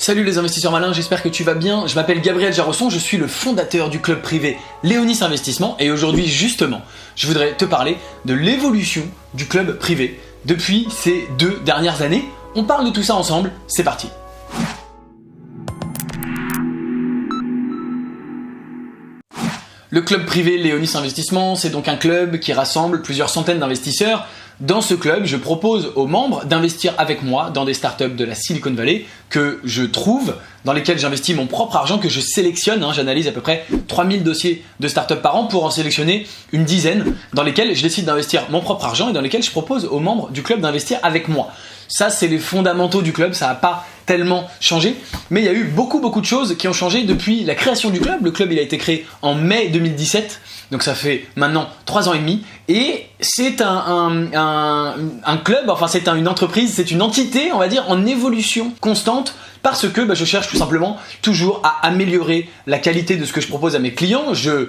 Salut les investisseurs malins, j'espère que tu vas bien. Je m'appelle Gabriel Jarosson, je suis le fondateur du club privé Léonis Investissement et aujourd'hui justement, je voudrais te parler de l'évolution du club privé depuis ces 2 dernières années. On parle de tout ça ensemble, c'est parti. Le club privé Léonis Investissement, c'est donc un club qui rassemble plusieurs centaines d'investisseurs. Dans ce club, je propose aux membres d'investir avec moi dans des startups de la Silicon Valley que je trouve, dans lesquelles j'investis mon propre argent, que je sélectionne. J'analyse à peu près 3000 dossiers de startups par an pour en sélectionner une dizaine, dans lesquels je décide d'investir mon propre argent et dans lesquels je propose aux membres du club d'investir avec moi. Ça, c'est les fondamentaux du club, ça n'a pas tellement changé, mais il y a eu beaucoup de choses qui ont changé depuis la création du club. Le club, il a été créé en mai 2017, donc ça fait maintenant 3 ans et demi, et c'est un club, enfin c'est une entreprise, c'est une entité, on va dire, en évolution constante, parce que je cherche tout simplement toujours à améliorer la qualité de ce que je propose à mes clients. Je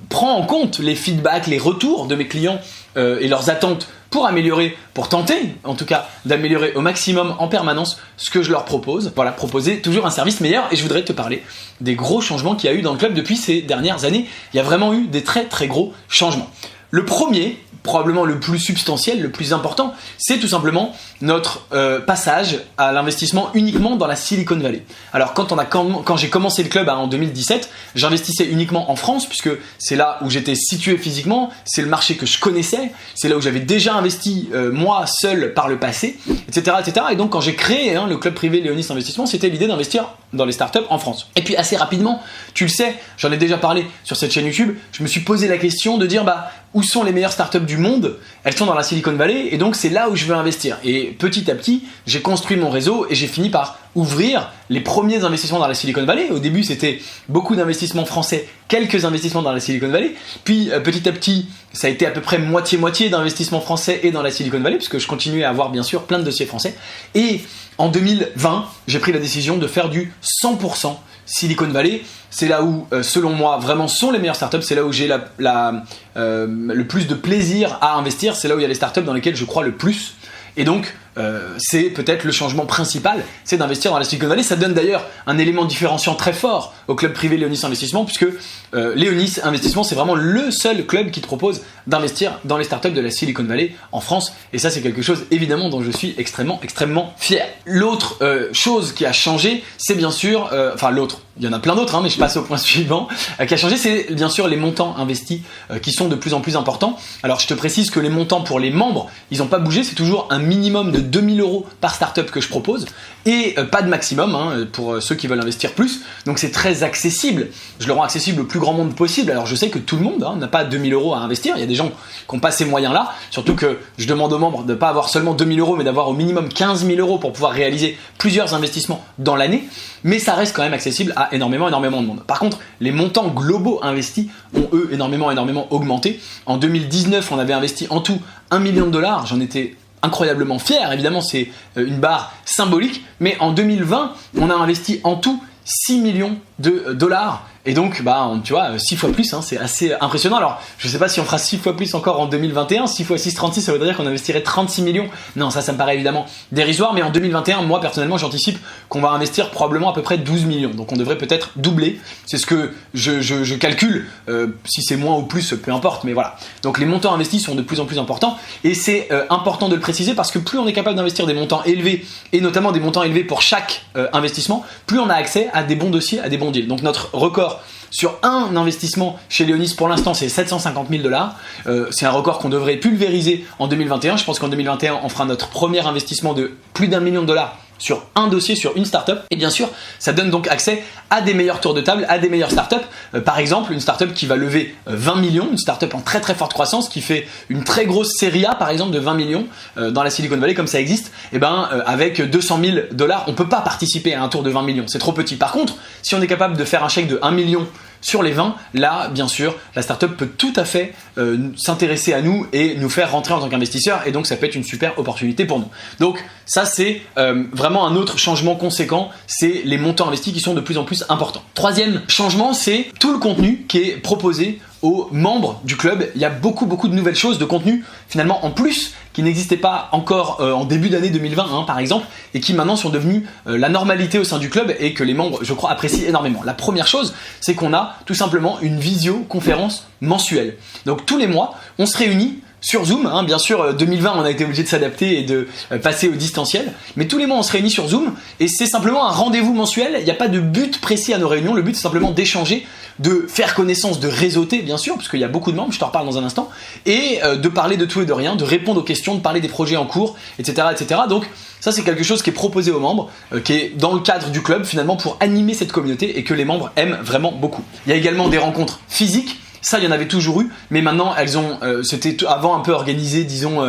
prends en compte les feedbacks, les retours de mes clients et leurs attentes pour améliorer, pour tenter en tout cas d'améliorer au maximum en permanence ce que je leur propose. Voilà, proposer toujours un service meilleur. Et je voudrais te parler des gros changements qu'il y a eu dans le club depuis ces dernières années. Il y a vraiment eu des très gros changements. Le premier, probablement le plus substantiel, le plus important, c'est tout simplement notre passage à l'investissement uniquement dans la Silicon Valley. Alors quand j'ai commencé le club en 2017, j'investissais uniquement en France puisque c'est là où j'étais situé physiquement, c'est le marché que je connaissais, c'est là où j'avais déjà investi moi seul par le passé, etc. Et donc quand j'ai créé le club privé Léonis Investissement, c'était l'idée d'investir dans les startups en France. Et puis assez rapidement, tu le sais, j'en ai déjà parlé sur cette chaîne YouTube, je me suis posé la question de dire où sont les meilleures startups du monde? Elles sont dans la Silicon Valley et donc c'est là où je veux investir. Et petit à petit, j'ai construit mon réseau et j'ai fini par ouvrir les premiers investissements dans la Silicon Valley. Au début, c'était beaucoup d'investissements français, quelques investissements dans la Silicon Valley. Puis petit à petit, ça a été à peu près moitié-moitié d'investissements français et dans la Silicon Valley, puisque je continuais à avoir bien sûr plein de dossiers français. Et en 2020, j'ai pris la décision de faire du 100% Silicon Valley. C'est là où, selon moi, vraiment sont les meilleures startups. C'est là où j'ai le plus de plaisir à investir. C'est là où il y a les startups dans lesquelles je crois le plus. Et donc, c'est peut-être le changement principal, c'est d'investir dans la Silicon Valley. Ça donne d'ailleurs un élément différenciant très fort au club privé Léonis Investissement, puisque Léonis Investissement, c'est vraiment le seul club qui te propose d'investir dans les startups de la Silicon Valley en France. Et ça, c'est quelque chose, évidemment, dont je suis extrêmement fier. L'autre chose qui a changé, c'est bien sûr... l'autre, il y en a plein d'autres, mais je passe au point suivant, qui a changé, c'est bien sûr les montants investis qui sont de plus en plus importants. Alors, je te précise que les montants pour les membres, ils n'ont pas bougé, c'est toujours un minimum de 2000 € par startup que je propose et pas de maximum pour ceux qui veulent investir plus. Donc c'est très accessible, je le rends accessible au plus grand monde possible. Alors je sais que tout le monde n'a pas 2000 € à investir, il y a des gens qui n'ont pas ces moyens là, surtout que je demande aux membres de ne pas avoir seulement 2000 € mais d'avoir au minimum 15 000 € pour pouvoir réaliser plusieurs investissements dans l'année, mais ça reste quand même accessible à énormément de monde. Par contre, les montants globaux investis ont eux énormément augmenté. En 2019, on avait investi en tout 1 million $, j'en étais incroyablement fier, évidemment c'est une barre symbolique, mais en 2020 on a investi en tout 6 millions de dollars et donc tu vois 6 fois plus, c'est assez impressionnant. Alors je sais pas si on fera 6 fois plus encore en 2021, 6 fois 6 36, ça veut dire qu'on investirait 36 millions. Non, ça me paraît évidemment dérisoire, mais en 2021 moi personnellement j'anticipe qu'on va investir probablement à peu près 12 millions, donc on devrait peut-être doubler, c'est ce que je calcule, si c'est moins ou plus peu importe, mais voilà. Donc les montants investis sont de plus en plus importants et c'est important de le préciser parce que plus on est capable d'investir des montants élevés et notamment des montants élevés pour chaque investissement, plus on a accès à des bons dossiers, à des bons deals. Donc notre record sur un investissement chez Léonis pour l'instant c'est 750 000 $. C'est un record qu'on devrait pulvériser en 2021. Je pense qu'en 2021 on fera notre premier investissement de plus d'1 million $ sur un dossier, sur une startup. Et bien sûr, ça donne donc accès à des meilleurs tours de table, à des meilleures startups. Par exemple, une startup qui va lever 20 millions, une startup en très forte croissance, qui fait une très grosse série A, par exemple, de 20 millions dans la Silicon Valley, comme ça existe. Avec 200 000 $, on peut pas participer à un tour de 20 millions. C'est trop petit. Par contre, si on est capable de faire un chèque de 1 million sur les 20, là, bien sûr, la startup peut tout à fait s'intéresser à nous et nous faire rentrer en tant qu'investisseur, et donc ça peut être une super opportunité pour nous. Donc ça, c'est vraiment un autre changement conséquent, c'est les montants investis qui sont de plus en plus importants. Troisième changement, c'est tout le contenu qui est proposé aux membres du club, il y a beaucoup de nouvelles choses, de contenu finalement en plus qui n'existaient pas encore en début d'année 2020 hein, par exemple, et qui maintenant sont devenus la normalité au sein du club et que les membres, je crois, apprécient énormément. La première chose, c'est qu'on a tout simplement une visioconférence mensuelle. Donc tous les mois, on se réunit sur Zoom, hein, bien sûr 2020 on a été obligé de s'adapter et de passer au distanciel, mais tous les mois on se réunit sur Zoom et c'est simplement un rendez-vous mensuel, il n'y a pas de but précis à nos réunions, le but c'est simplement d'échanger, de faire connaissance, de réseauter bien sûr, parce qu'il y a beaucoup de membres, je te reparle dans un instant, et de parler de tout et de rien, de répondre aux questions, de parler des projets en cours, etc. etc. Donc ça c'est quelque chose qui est proposé aux membres, qui est dans le cadre du club finalement pour animer cette communauté et que les membres aiment vraiment beaucoup. Il y a également des rencontres physiques. Ça, il y en avait toujours eu, mais maintenant, c'était avant un peu organisé, disons,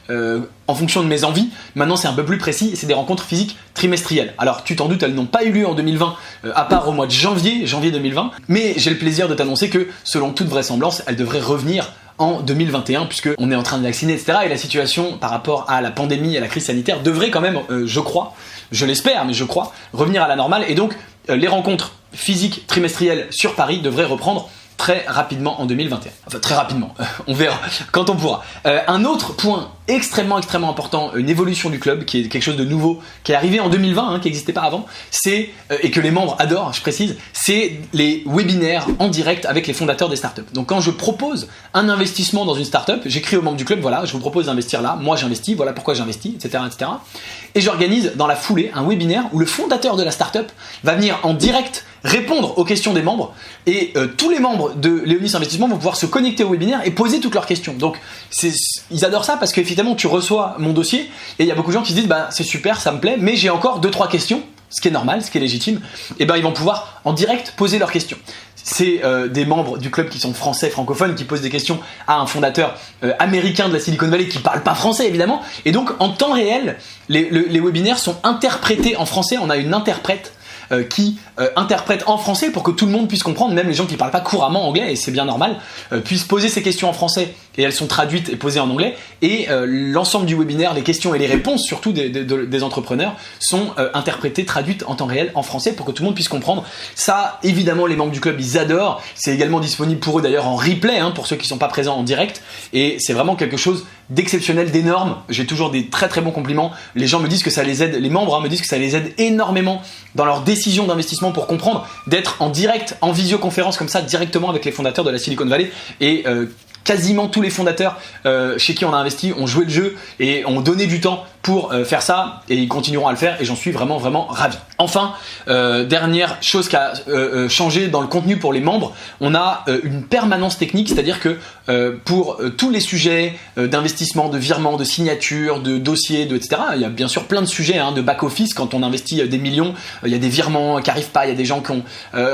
en fonction de mes envies. Maintenant, c'est un peu plus précis, c'est des rencontres physiques trimestrielles. Alors, tu t'en doutes, elles n'ont pas eu lieu en 2020, à part au mois de janvier 2020, mais j'ai le plaisir de t'annoncer que, selon toute vraisemblance, elles devraient revenir en 2021, puisqu'on est en train de vacciner, etc. Et la situation, par rapport à la pandémie et à la crise sanitaire, devrait quand même, je crois, je l'espère, mais je crois, revenir à la normale. Et donc, les rencontres physiques trimestrielles sur Paris devraient reprendre très rapidement en 2021. Enfin, très rapidement, on verra quand on pourra. Un autre point extrêmement important, une évolution du club, qui est quelque chose de nouveau, qui est arrivé en 2020, hein, qui n'existait pas avant, c'est, et que les membres adorent, je précise, c'est les webinaires en direct avec les fondateurs des startups. Donc quand je propose un investissement dans une startup, j'écris aux membres du club, voilà, je vous propose d'investir là, moi j'investis, voilà pourquoi j'investis, etc., etc. Et j'organise dans la foulée un webinaire où le fondateur de la startup va venir en direct répondre aux questions des membres et tous les membres de Léonis Investissement vont pouvoir se connecter au webinaire et poser toutes leurs questions. Donc ils adorent ça parce qu'effectivement tu reçois mon dossier et il y a beaucoup de gens qui se disent bah c'est super, ça me plaît, mais j'ai encore 2-3 questions, ce qui est normal, ce qui est légitime, et ben ils vont pouvoir en direct poser leurs questions. C'est des membres du club qui sont français, francophones, qui posent des questions à un fondateur américain de la Silicon Valley qui parle pas français évidemment, et donc en temps réel les webinaires sont interprétés en français, on a une interprète qui interprète en français pour que tout le monde puisse comprendre, même les gens qui ne parlent pas couramment anglais, et c'est bien normal, puissent poser ces questions en français, et elles sont traduites et posées en anglais, et l'ensemble du webinaire, les questions et les réponses, surtout des entrepreneurs, sont interprétées, traduites en temps réel en français pour que tout le monde puisse comprendre. Ça, évidemment, les membres du club, ils adorent, c'est également disponible pour eux d'ailleurs en replay, hein, pour ceux qui ne sont pas présents en direct, et c'est vraiment quelque chose d'exceptionnel, d'énorme. J'ai toujours des très bons compliments. Les gens me disent que ça les aide, les membres me disent que ça les aide énormément dans leur décision d'investissement pour comprendre, d'être en direct, en visioconférence comme ça, directement avec les fondateurs de la Silicon Valley. Et quasiment tous les fondateurs chez qui on a investi ont joué le jeu et ont donné du temps pour faire ça, et ils continueront à le faire, et j'en suis vraiment ravi. Enfin, dernière chose qui a changé dans le contenu pour les membres, on a une permanence technique, c'est-à-dire que pour tous les sujets d'investissement, de virement, de signature, de dossier, etc., il y a bien sûr plein de sujets hein, de back-office. Quand on investit des millions, il y a des virements qui n'arrivent pas, il y a des gens qui ont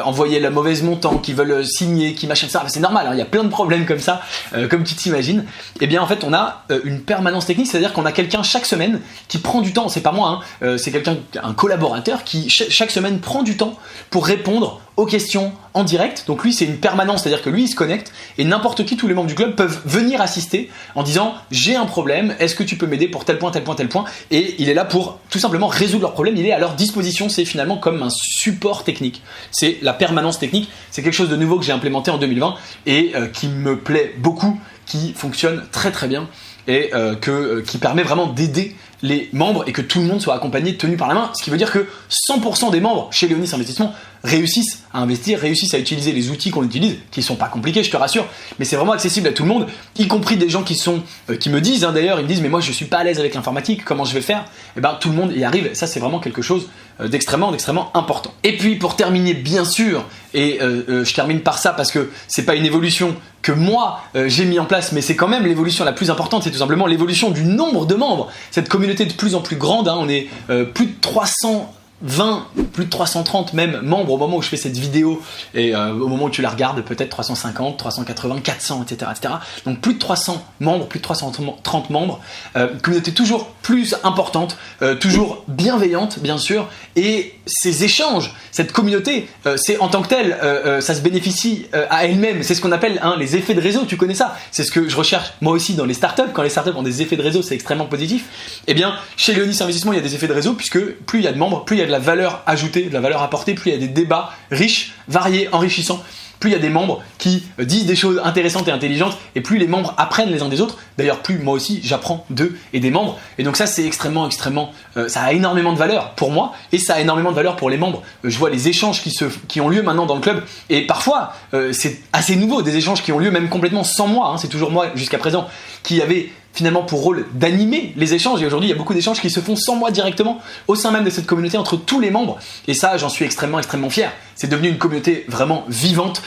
envoyé la mauvaise montant, qui veulent signer, qui machin ça, c'est normal, hein, il y a plein de problèmes comme ça, comme tu t'imagines. Et bien en fait on a une permanence technique, c'est-à-dire qu'on a quelqu'un chaque semaine qui prend du temps, c'est pas moi, hein, c'est quelqu'un, un collaborateur qui chaque semaine prend du temps pour répondre aux questions en direct. Donc lui c'est une permanence, c'est-à-dire que lui il se connecte et n'importe qui, tous les membres du club peuvent venir assister en disant j'ai un problème, est-ce que tu peux m'aider pour tel point, et il est là pour tout simplement résoudre leur problème, il est à leur disposition, c'est finalement comme un support technique. C'est la permanence technique, c'est quelque chose de nouveau que j'ai implémenté en 2020 et qui me plaît beaucoup, qui fonctionne très bien et qui permet vraiment d'aider les membres et que tout le monde soit accompagné, tenu par la main, ce qui veut dire que 100% des membres chez Léonis Investissement réussissent à investir, réussissent à utiliser les outils qu'on utilise, qui sont pas compliqués, je te rassure, mais c'est vraiment accessible à tout le monde, y compris des gens qui me disent, hein, d'ailleurs, ils me disent mais moi je suis pas à l'aise avec l'informatique, comment je vais faire? Et ben tout le monde y arrive, ça c'est vraiment quelque chose d'extrêmement important. Et puis pour terminer, bien sûr, et je termine par ça parce que c'est pas une évolution que moi j'ai mis en place, mais c'est quand même l'évolution la plus importante, c'est tout simplement l'évolution du nombre de membres. Cette communauté de plus en plus grande, hein, on est plus de 320, plus de 330 même membres au moment où je fais cette vidéo, et au moment où tu la regardes peut-être 350, 380, 400, etc. Donc plus de 300 membres, plus de 330 membres, communauté toujours plus importante, toujours bienveillante bien sûr, et ces échanges, cette communauté, c'est en tant que telle, ça se bénéficie à elle-même, c'est ce qu'on appelle hein, les effets de réseau, tu connais ça, c'est ce que je recherche moi aussi dans les startups, quand les startups ont des effets de réseau, c'est extrêmement positif. Et bien chez Léonis Investissement il y a des effets de réseau, puisque plus il y a de membres, plus il y a de la valeur ajoutée ajoutée, de la valeur apportée, plus il y a des débats riches, variés, enrichissants, plus il y a des membres qui disent des choses intéressantes et intelligentes, et plus les membres apprennent les uns des autres. D'ailleurs, plus moi aussi j'apprends d'eux et des membres. Et donc ça, c'est extrêmement, ça a énormément de valeur pour moi, et ça a énormément de valeur pour les membres. Je vois les échanges qui ont lieu maintenant dans le club, et parfois c'est assez nouveau, des échanges qui ont lieu même complètement sans moi. C'est toujours moi jusqu'à présent qui avait finalement pour rôle d'animer les échanges, et aujourd'hui il y a beaucoup d'échanges qui se font sans moi directement au sein même de cette communauté entre tous les membres, et ça j'en suis extrêmement fier. C'est devenu une communauté vraiment vivante.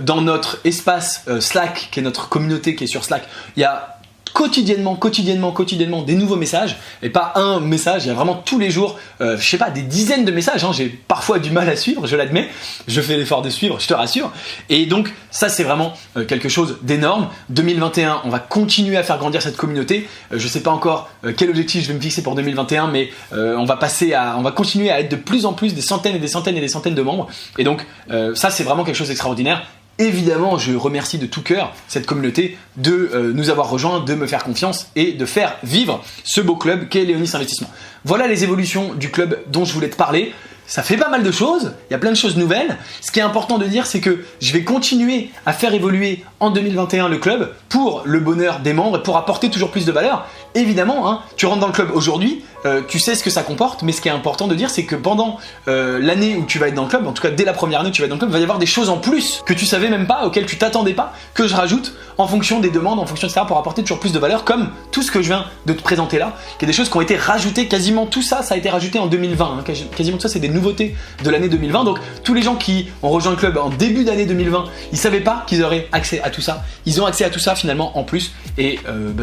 Dans notre espace Slack, qui est notre communauté qui est sur Slack, il y a quotidiennement des nouveaux messages, et pas un message, il y a vraiment tous les jours, je sais pas, des dizaines de messages, j'ai parfois du mal à suivre, je l'admets, je fais l'effort de suivre, je te rassure, et donc ça c'est vraiment quelque chose d'énorme. 2021, on va continuer à faire grandir cette communauté, je sais pas encore quel objectif je vais me fixer pour 2021, mais on va continuer à être de plus en plus des centaines et des centaines et des centaines de membres, et donc ça c'est vraiment quelque chose d'extraordinaire. Évidemment, je remercie de tout cœur cette communauté de nous avoir rejoints, de me faire confiance et de faire vivre ce beau club qu'est Léonis Investissement. Voilà les évolutions du club dont je voulais te parler. Ça fait pas mal de choses, il y a plein de choses nouvelles. Ce qui est important de dire, c'est que je vais continuer à faire évoluer en 2021 le club pour le bonheur des membres et pour apporter toujours plus de valeur. Évidemment, tu rentres dans le club aujourd'hui, tu sais ce que ça comporte, mais ce qui est important de dire, c'est que pendant l'année où tu vas être dans le club, en tout cas dès la première année où tu vas être dans le club, il va y avoir des choses en plus que tu savais même pas, auxquelles tu t'attendais pas, que je rajoute en fonction des demandes, en fonction de ça, pour apporter toujours plus de valeur, comme tout ce que je viens de te présenter là, qui est des choses qui ont été rajoutées, quasiment tout ça, ça a été rajouté en 2020, quasiment tout ça c'est des nouveautés de l'année 2020, donc tous les gens qui ont rejoint le club en début d'année 2020, ils savaient pas qu'ils auraient accès à tout ça, ils ont accès à tout ça finalement en plus, et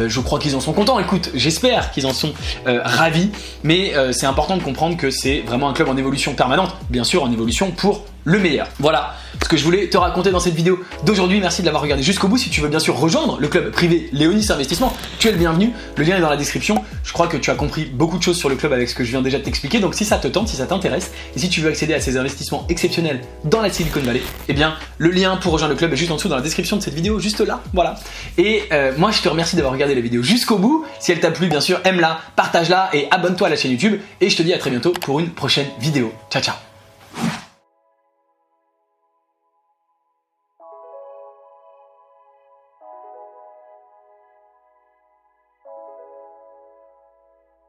je crois qu'ils en sont contents. Écoute, j'espère qu'ils en sont ravis, mais c'est important de comprendre que c'est vraiment un club en évolution permanente, bien sûr en évolution pour le meilleur. Voilà ce que je voulais te raconter dans cette vidéo d'aujourd'hui. Merci de l'avoir regardé jusqu'au bout. Si tu veux bien sûr rejoindre le club privé Léonis Investissement, tu es le bienvenu. Le lien est dans la description. Je crois que tu as compris beaucoup de choses sur le club avec ce que je viens déjà de t'expliquer. Donc si ça te tente, si ça t'intéresse, et si tu veux accéder à ces investissements exceptionnels dans la Silicon Valley, eh bien le lien pour rejoindre le club est juste en dessous dans la description de cette vidéo, juste là. Voilà. Et moi je te remercie d'avoir regardé la vidéo jusqu'au bout. Si elle t'a plu, bien sûr, aime-la, partage-la et abonne-toi à la chaîne YouTube. Et je te dis à très bientôt pour une prochaine vidéo. Ciao ciao.